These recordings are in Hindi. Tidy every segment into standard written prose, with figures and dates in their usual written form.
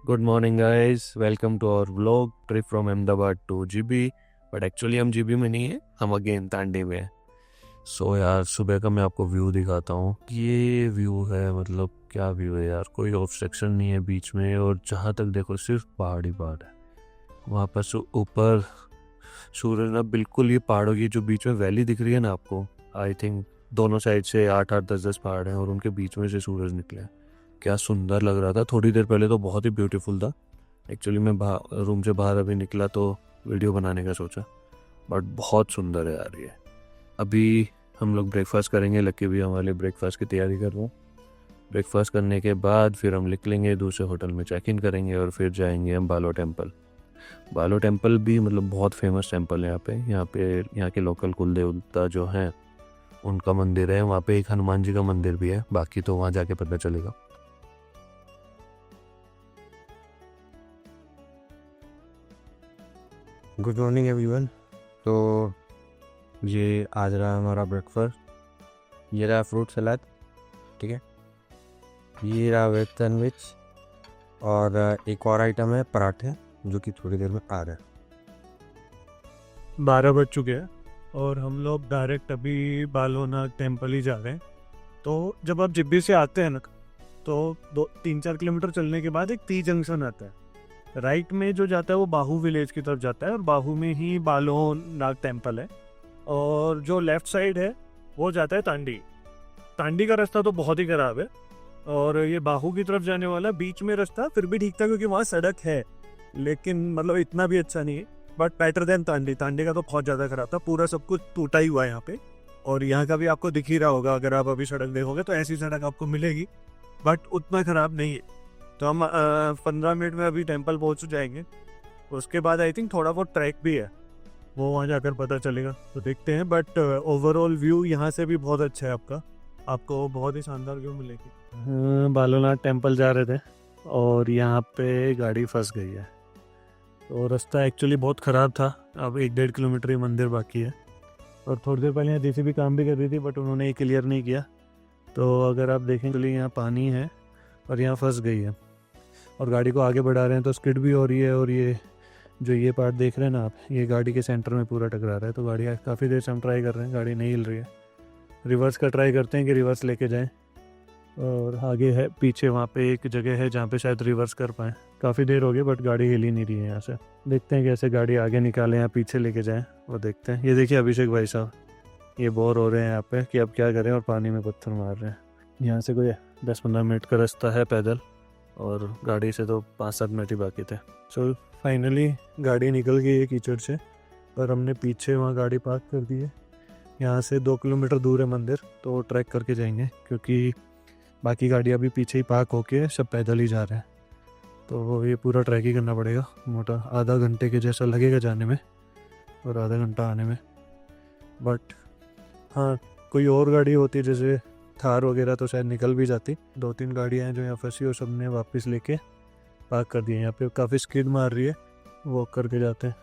Good morning guys, welcome to our vlog trip from Ahmedabad to GB. But actually हम जीबी में नहीं है, हम अगेन तांडी में है। सो यार, सुबह का मैं आपको व्यू दिखाता हूँ। ये व्यू है, मतलब क्या व्यू है यार। कोई ऑब्स्ट्रक्शन नहीं है बीच में, और जहाँ तक देखो सिर्फ पहाड़ ही पहाड़ है। वहाँ पर ऊपर सूरज ना बिल्कुल, ये पहाड़ों की जो बीच में वैली दिख रही है ना आपको, आई थिंक दोनों साइड से 8-8 10-10 पहाड़ हैं और उनके बीच में से सूरज निकले। क्या सुंदर लग रहा था। थोड़ी देर पहले तो बहुत ही ब्यूटीफुल था। एक्चुअली मैं रूम से बाहर अभी निकला तो वीडियो बनाने का सोचा, बट बहुत सुंदर है यार ये। अभी हम लोग ब्रेकफास्ट करेंगे। लक्की भी हमारे लिए ब्रेकफास्ट की तैयारी कर रहा हूँ। ब्रेकफास्ट करने के बाद फिर हम निकलेंगे, दूसरे होटल में चेक इन करेंगे और फिर जाएंगे हम बालो टेम्पल। बालो टेम्पल भी मतलब बहुत फेमस टेम्पल है यहाँ पे यहाँ के लोकल कुल देवता जो हैं उनका मंदिर है। वहाँ पे एक हनुमान जी का मंदिर भी है, बाकी तो वहाँ जाके पता चलेगा। Good morning everyone. तो ये आज रहा हमारा ब्रेकफास्ट। ये रहा फ्रूट सलाद, ठीक है। ये रहा वेज सैंडविच, और एक और आइटम है पराठे, जो कि थोड़ी देर में आ रहा है। 12 बज चुके हैं और हम लोग डायरेक्ट अभी बालोनाथ टेम्पल ही जा रहे हैं। तो जब आप जिब्बी से आते हैं ना, तो 2-3-4 किलोमीटर चलने के बाद एक टी जंक्शन आता है। राइट में जो जाता है वो बाहू विलेज की तरफ जाता है, और बाहू में ही बालोनाथ टेम्पल है। और जो लेफ्ट साइड है वो जाता है तांडी। तांडी का रास्ता तो बहुत ही ख़राब है, और ये बाहू की तरफ जाने वाला बीच में रास्ता फिर भी ठीक था, क्योंकि वहाँ सड़क है, लेकिन मतलब इतना भी अच्छा नहीं है। But better than Tandi. Tandi का तो बहुत ज़्यादा खराब था, पूरा सब कुछ टूटा ही हुआ है यहाँ पे। और यहाँ का भी आपको दिख ही रहा होगा, अगर आप अभी सड़क देखोगे तो ऐसी सड़क आपको मिलेगी, बट उतना ख़राब नहीं है। तो हम 15 मिनट में अभी टेम्पल पहुँच जाएंगे। उसके बाद आई थिंक थोड़ा बहुत ट्रैक भी है, वो वहाँ जाकर पता चलेगा, तो देखते हैं। बट ओवरऑल व्यू यहाँ से भी बहुत अच्छा है। आपको बहुत ही शानदार व्यू मिलेगी। बालोनाथ टेम्पल जा रहे थे और यहाँ पे गाड़ी फंस गई है। तो रास्ता एक्चुअली बहुत ख़राब था। अब 1-1.5 किलोमीटर ही मंदिर बाकी है, और थोड़ी देर पहले यहाँ जेसीबी काम भी कर रही थी, बट उन्होंने ये क्लियर नहीं किया। तो अगर आप देखें तो यहाँ पानी है और यहाँ फंस गई है, और गाड़ी को आगे बढ़ा रहे हैं तो स्किड भी हो रही है। और ये जो ये पार्ट देख रहे हैं ना आप, ये गाड़ी के सेंटर में पूरा टकरा रहा है। तो गाड़ी काफ़ी देर से हम ट्राई कर रहे हैं, गाड़ी नहीं हिल रही है। रिवर्स का ट्राई करते हैं कि रिवर्स लेके जाएं, और आगे है पीछे वहाँ पे एक जगह है जहाँ पे शायद रिवर्स कर पाएँ। काफ़ी देर हो गई बट गाड़ी हिल ही नहीं रही है यहाँ से। देखते हैं कैसे गाड़ी आगे निकालें या पीछे लेके जाएं, वो देखते हैं। ये देखिए अभिषेक भाई साहब, ये बोर हो रहे हैं यहाँ पे कि अब क्या करें, और पानी में पत्थर मार रहे हैं। यहाँ से कोई 10-15 मिनट का रास्ता है पैदल, और गाड़ी से तो 5-7 मिनट ही बाकी थे। चल फाइनली गाड़ी निकल गई है कीचड़ से, पर हमने पीछे वहाँ गाड़ी पार्क कर दी है। यहाँ से 2 किलोमीटर दूर है मंदिर, तो ट्रैक करके जाएंगे, क्योंकि बाकी गाड़ियाँ भी पीछे ही पार्क होके सब पैदल ही जा रहे हैं। तो ये पूरा ट्रैक ही करना पड़ेगा। मोटा आधा घंटे के जैसा लगेगा जाने में और आधा घंटा आने में। बट हाँ, कोई और गाड़ी होती जैसे थार वगैरह तो शायद निकल भी जाती। 2-3 गाड़ियाँ हैं जो यहाँ फंसी, और सब ने वापस लेके पार्क कर दिए। यहाँ पे काफ़ी स्किड मार रही है, वॉक करके जाते हैं।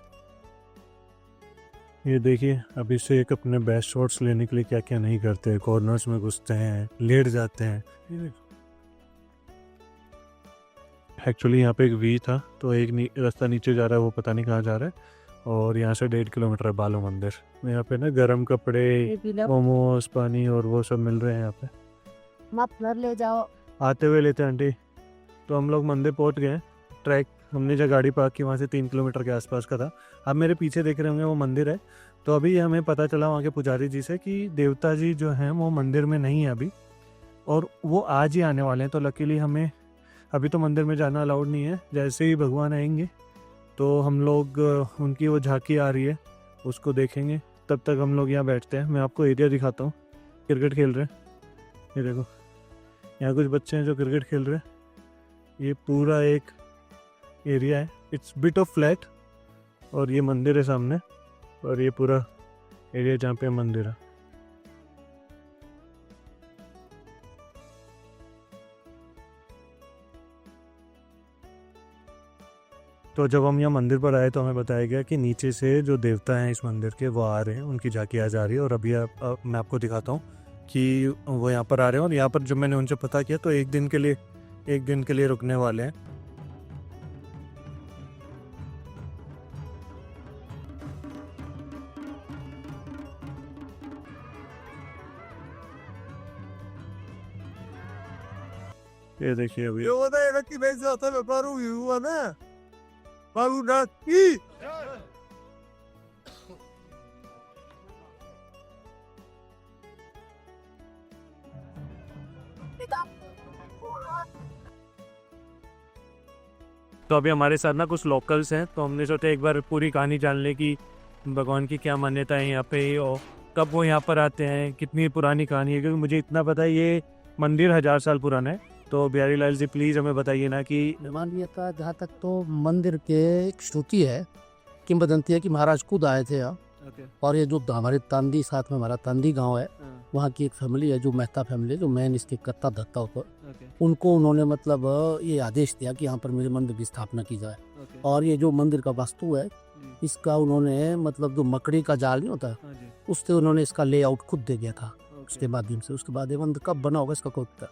ये देखिए अभी से एक अपने बेस्ट शॉट्स लेने के लिए क्या क्या नहीं करते। कॉर्नर्स में घुसते हैं, लेट जाते हैं। एक्चुअली यहाँ पे एक वी था, तो एक रास्ता नीचे जा रहा है, वो पता नहीं कहाँ जा रहा है। और यहाँ से 1.5 किलोमीटर है बालो मंदिर। यहाँ पे ना गर्म कपड़े, मोमोज, पानी और वो सब मिल रहे हैं यहाँ पे। मत घर ले जाओ। आते हुए लेते हैं आंटी। तो हम लोग मंदिर पहुँच गए। ट्रैक हमने जो गाड़ी पार्क की वहाँ से 3 किलोमीटर के आसपास का था। अब मेरे पीछे देख रहे होंगे वो मंदिर है। तो अभी हमें पता चला वहाँ के पुजारी जी से कि देवता जी जो हैं वो मंदिर में नहीं है अभी, और वो आज ही आने वाले हैं। तो लकीली हमें अभी तो मंदिर में जाना अलाउड नहीं है। जैसे ही भगवान आएंगे तो हम लोग उनकी वो झांकी आ रही है उसको देखेंगे। तब तक हम लोग यहाँ बैठते हैं। मैं आपको एरिया दिखाता हूँ। क्रिकेट खेल रहे हैं, ये देखो यहाँ कुछ बच्चे हैं जो क्रिकेट खेल रहे हैं। ये पूरा एक एरिया है, इट्स बिट ऑफ फ्लैट, और ये मंदिर है सामने, और ये पूरा एरिया जहाँ पे मंदिर है। तो जब हम यहाँ मंदिर पर आए तो हमें बताया गया कि नीचे से जो देवता हैं इस मंदिर के वो आ रहे हैं, उनकी झांकी आज आ रही है। और अभी मैं आपको दिखाता हूँ कि वो यहाँ पर आ रहे हैं। और यहाँ पर जब मैंने उनसे पता किया तो एक दिन के लिए रुकने वाले हैं। ये देखिए अभी बताएगा कि मैं जाता व्यापार हुआ ना बालूनाथ की तो अभी हमारे साथ ना कुछ लोकल्स हैं, तो हमने सोचा एक बार पूरी कहानी जान ले कि भगवान की क्या मान्यता है यहाँ पे और कब वो यहाँ पर आते हैं, कितनी पुरानी कहानी है। क्योंकि मुझे इतना पता है ये मंदिर 1000 साल पुराना है। तो बिहारी लाल जी प्लीज़ हमें बताइए ना कि मानवीयता जहाँ तक तो मंदिर के एक श्रुति है, किंवदंती है कि महाराज खुद आए थे यहाँ। और ये जो हमारे तांदी, साथ में हमारा तांदी गांव है, वहाँ की एक फैमिली है जो मेहता फैमिली, जो मेन इसके कर्ता धत्ता ऊपर, उनको उन्होंने मतलब ये आदेश दिया कि यहाँ पर मेरे मंदिर की स्थापना की जाए। और ये जो मंदिर का वास्तु है इसका उन्होंने मतलब जो मकड़ी का जाल नहीं होता उससे उन्होंने इसका लेआउट खुद दे दिया था उसके माध्यम से। उसके बाद ये मंदिर कब बना होगा इसका कोई पता।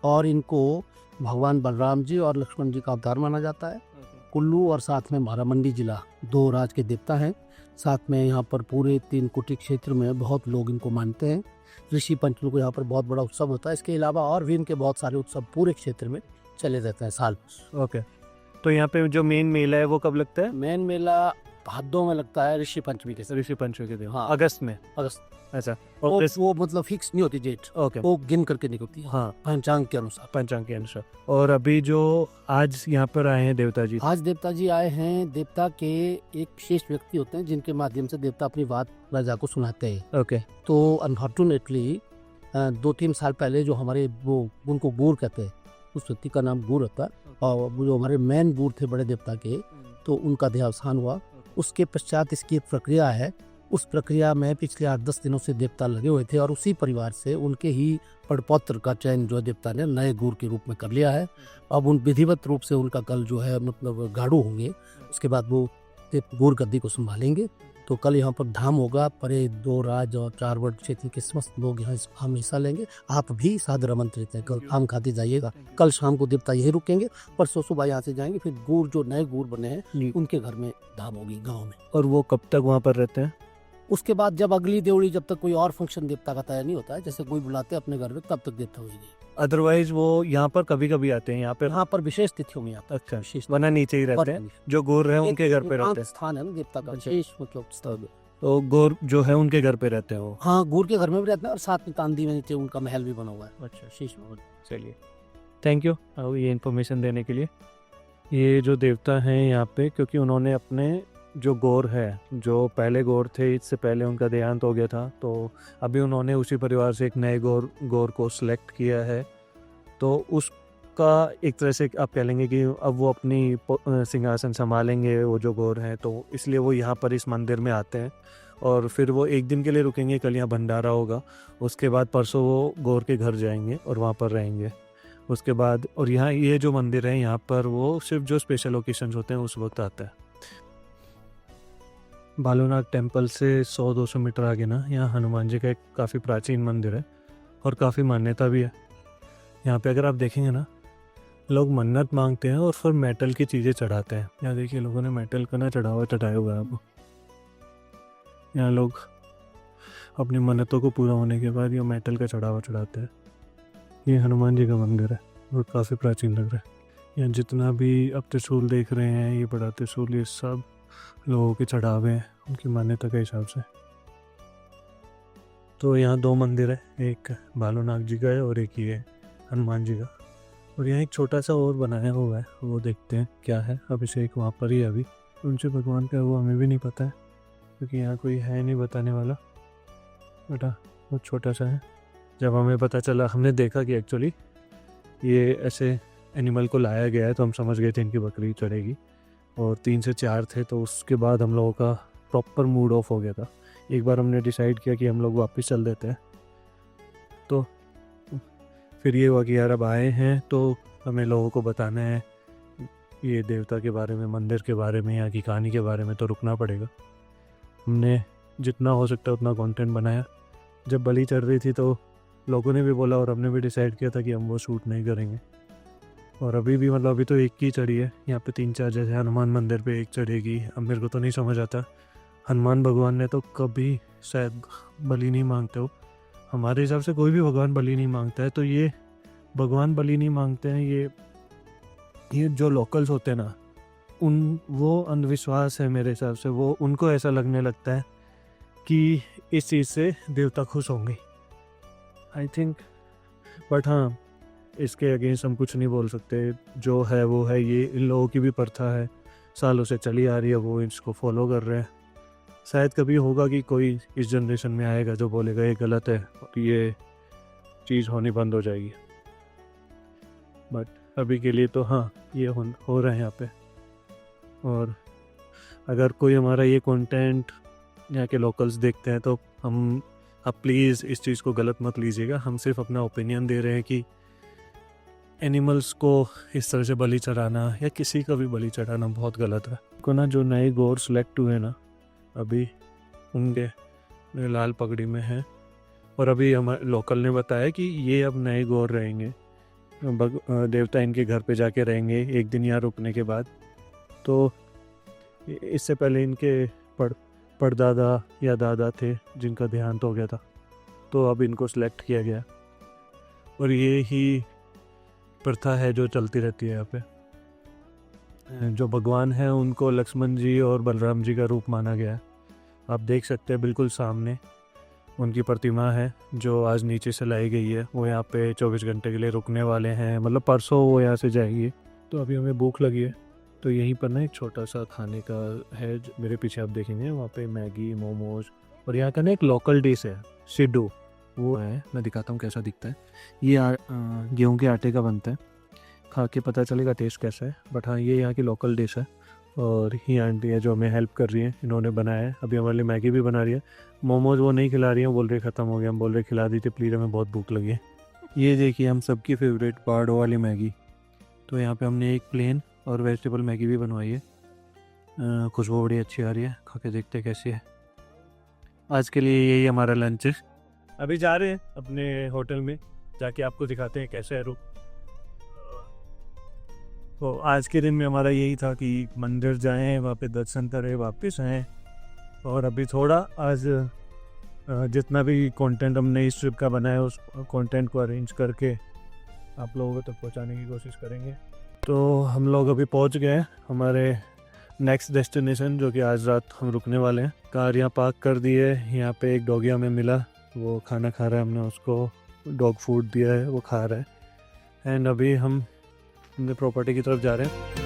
और इनको भगवान बलराम जी और लक्ष्मण जी का अवतार माना जाता है। कुल्लू और साथ में महारामंडी जिला 2 राज्य के देवता हैं। साथ में यहाँ पर पूरे 3 कुटी क्षेत्र में बहुत लोग इनको मानते हैं। ऋषि पंचमी को यहाँ पर बहुत बड़ा उत्सव होता है। इसके अलावा और भी इनके बहुत सारे उत्सव पूरे क्षेत्र में चले रहते हैं साल। ओके, तो यहाँ पे जो मेन मेला है वो कब लगता है? मेन मेला भादों में लगता है, ऋषि पंचमी के समय। ऋषि पंचमी के दिन? हाँ, अगस्त में। अगस्त। अच्छा, वो मतलब फिक्स नहीं होती डेट, ओके, वो गिन करके निकलती है। हाँ, पंचांग के अनुसार। पंचांग के अनुसार। और अभी जो आज यहाँ पर आए हैं देवता जी, आज देवता जी आए हैं, देवता के एक विशेष व्यक्ति होते हैं जिनके माध्यम से देवता अपनी बात प्रजा को सुनाते हैं। ओके, तो अनफॉर्चुनेटली 2-3 साल पहले जो हमारे वो उनको बूर कहते हैं, उस व्यक्ति का नाम बूर होता है, और वो जो हमारे मेन बूर थे बड़े देवता के, तो उनका देहावसान हुआ। उसके पश्चात इसकी एक प्रक्रिया है। उस प्रक्रिया में पिछले 8-10 दिनों से देवता लगे हुए थे और उसी परिवार से उनके ही पड़पौत्र का चयन जो देवता ने नए गुर के रूप में कर लिया है। अब उन विधिवत रूप से उनका कल जो है मतलब गाड़ू होंगे, उसके बाद वो गुर गद्दी को संभालेंगे। तो कल यहाँ पर धाम होगा। परे 2 राज्य और 4 वर्ग क्षेत्र के समस्त लोग यहाँ हम हिस्सा लेंगे। आप भी सादर आमंत्रित हैं, कल धाम खाते जाइएगा। कल शाम को देवता यही रुकेंगे, परसों सुबह यहाँ से जाएंगे। फिर गुर जो नए गुर बने हैं उनके घर में धाम होगी गाँव में। और वो कब तक वहाँ पर रहते हैं? उसके बाद जब अगली देवड़ी, जब तक कोई और फंक्शन देवता का तय नहीं होता है, जैसे कोई बुलाते हैं अपने घर में, तब तक देवता होगी। अदरवाइज वो यहाँ पर कभी कभी आते हैं? यहाँ पर विशेष तिथियों में आता है। अच्छा, विशेष वरना नीचे ही रहते हैं, जो गोर है उनके घर पे रहते हैं। स्थान है ना देवता का विशेष, मतलब स्थल। तो गोर जो है उनके घर पे रहते हैं वो? हाँ, गोर के घर में भी रहते हैं और साथ में तांदी में नीचे उनका महल भी बना हुआ है। अच्छा, शीश महल। चलिए, थैंक यू ये इन्फॉर्मेशन देने के लिए। ये जो देवता हैं यहाँ पे, क्योंकि उन्होंने अपने जो गौर है, जो पहले गौर थे, इससे पहले उनका देहांत हो गया था, तो अभी उन्होंने उसी परिवार से एक नए गौर को सिलेक्ट किया है। तो उसका एक तरह से आप कह लेंगे कि अब वो अपनी सिंहासन संभालेंगे, वो जो गौर हैं, तो इसलिए वो यहाँ पर इस मंदिर में आते हैं। और फिर वो 1 दिन के लिए रुकेंगे, कल यहाँ भंडारा होगा, उसके बाद परसों वो गौर के घर जाएंगे और वहाँ पर रहेंगे उसके बाद। और यहाँ ये जो मंदिर है, यहाँ पर वो सिर्फ जो स्पेशल ओकेशंस होते हैं उस वक्त आता है। बालूनाथ टेम्पल से 100-200 मीटर आगे ना, यहाँ हनुमान जी का एक काफ़ी प्राचीन मंदिर है और काफ़ी मान्यता भी है। यहाँ पे अगर आप देखेंगे ना, लोग मन्नत मांगते हैं और फिर मेटल की चीज़ें चढ़ाते हैं। यहाँ देखिए, लोगों ने मेटल का ना चढ़ाया हुआ है। अब यहाँ लोग अपनी मन्नतों को पूरा होने के बाद ये मेटल का चढ़ावा चढ़ाते हैं। ये हनुमान जी का मंदिर है और काफ़ी प्राचीन लग रहा है। यहाँ जितना भी आप त्रिशूल देख रहे हैं, ये बड़ा त्रिशूल, ये सब लोगों के चढ़ावे हैं उनकी मान्यता के हिसाब से। तो यहाँ 2 मंदिर है, एक बालूनाथ जी का है और एक ये हनुमान जी का। और यहाँ एक छोटा सा और बनाया हुआ है, वो देखते हैं क्या है। अभिषेक वहाँ पर ही अभी उनसे भगवान का वो हमें भी नहीं पता है, क्योंकि यहाँ कोई है नहीं बताने वाला। बेटा बहुत छोटा सा है। जब हमें पता चला, हमने देखा कि एक्चुअली ये ऐसे एनिमल को लाया गया है, तो हम समझ गए थे इनकी बकरी चढ़ेगी। और 3 से 4 थे, तो उसके बाद हम लोगों का प्रॉपर मूड ऑफ हो गया था। एक बार हमने डिसाइड किया कि हम लोग वापस चल देते हैं। तो फिर ये हुआ कि यार अब आए हैं तो हमें लोगों को बताना है ये देवता के बारे में, मंदिर के बारे में, यहाँ की कहानी के बारे में, तो रुकना पड़ेगा। हमने जितना हो सकता है उतना कंटेंट बनाया। जब बलि चढ़ रही थी तो लोगों ने भी बोला और हमने भी डिसाइड किया था कि हम वो शूट नहीं करेंगे। और अभी भी मतलब अभी तो एक ही चढ़ी है। यहाँ पे 3-4 जैसे हनुमान मंदिर पे एक चढ़ेगी। अब मेरे को तो नहीं समझ आता, हनुमान भगवान ने तो कभी शायद बलि नहीं मांगते हो। हमारे हिसाब से कोई भी भगवान बलि नहीं मांगता है, तो ये भगवान बलि नहीं मांगते हैं, ये जो लोकल्स होते हैं ना, वो अंधविश्वास है मेरे हिसाब से। वो उनको ऐसा लगने लगता है कि इस चीज़ से देवता खुश होंगे, आई थिंक। बट हाँ, इसके अगेंस्ट हम कुछ नहीं बोल सकते, जो है वो है। ये इन लोगों की भी प्रथा है, सालों से चली आ रही है, वो इसको फॉलो कर रहे हैं। शायद कभी होगा कि कोई इस जनरेशन में आएगा जो बोलेगा ये गलत है और ये चीज़ होनी बंद हो जाएगी। बट अभी के लिए तो हाँ, ये हो रहा है यहाँ पे। और अगर कोई हमारा ये कंटेंट यहाँ के लोकल्स देखते हैं तो आप प्लीज़ इस चीज़ को गलत मत लीजिएगा। हम सिर्फ अपना ओपिनियन दे रहे हैं कि एनिमल्स को इस तरह से बलि चढ़ाना या किसी का भी बलि चढ़ाना बहुत गलत है। को ना जो नए गौर सेलेक्ट हुए ना, अभी उनके लाल पगड़ी में हैं, और अभी हमारे लोकल ने बताया कि ये अब नए गौर रहेंगे, देवता इनके घर पे जाके रहेंगे एक दिन यहाँ रुकने के बाद। तो इससे पहले इनके परदादा या दादा थे जिनका देहांत हो गया था, तो अब इनको सिलेक्ट किया गया, और ये ही प्रथा है जो चलती रहती है यहाँ पे। जो भगवान है उनको लक्ष्मण जी और बलराम जी का रूप माना गया है। आप देख सकते हैं बिल्कुल सामने उनकी प्रतिमा है जो आज नीचे से लाई गई है। वो यहाँ पे 24 घंटे के लिए रुकने वाले हैं, मतलब परसों वो यहाँ से जाएगी। तो अभी हमें भूख लगी है, तो यहीं पर ना एक छोटा सा खाने का है, मेरे पीछे आप देखेंगे वहाँ पे मैगी, मोमोज, और यहाँ का ना एक लोकल डिश है सिड्डू, वो है। मैं दिखाता हूँ कैसा दिखता है। ये गेहूँ के आटे का बनता है, खा के पता चलेगा टेस्ट कैसा है। बट हाँ, ये यहाँ की लोकल डिश है, और ये आंटी है जो हमें हेल्प कर रही है, इन्होंने बनाया है। अभी हमारे लिए मैगी भी बना रही है। मोमोज वो नहीं खिला रही है, बोल रहे ख़त्म हो गया। हम बोल रहे खिला दीजिए प्लीज़, हमें बहुत भूख लगी है। ये देखिए हम सबकी फेवरेट पार्डो वाली मैगी। तो यहाँ पे हमने एक प्लेन और वेजिटेबल मैगी भी बनवाई है। खुशबू बड़ी अच्छी आ रही है, खा के देखते कैसी है। आज के लिए यही हमारा लंच है। अभी जा रहे हैं अपने होटल में, जाके आपको दिखाते हैं कैसे है रूम। तो आज के दिन में हमारा यही था कि मंदिर जाएं, वहाँ पे दर्शन करें, वापस आएँ। और अभी थोड़ा आज जितना भी कंटेंट हमने इस ट्रिप का बनाया उस कंटेंट को अरेंज करके आप लोगों तक पहुँचाने की कोशिश करेंगे। तो हम लोग अभी पहुँच गए हमारे नेक्स्ट डेस्टिनेशन, जो कि आज रात हम रुकने वाले हैं। कार यहाँ पार्क कर दी है। यहाँ पे एक डॉगी हमें मिला, वो खाना खा रहा है, हमने उसको डॉग फूड दिया है, वो खा रहा है। एंड अभी हम अपने प्रॉपर्टी की तरफ जा रहे हैं।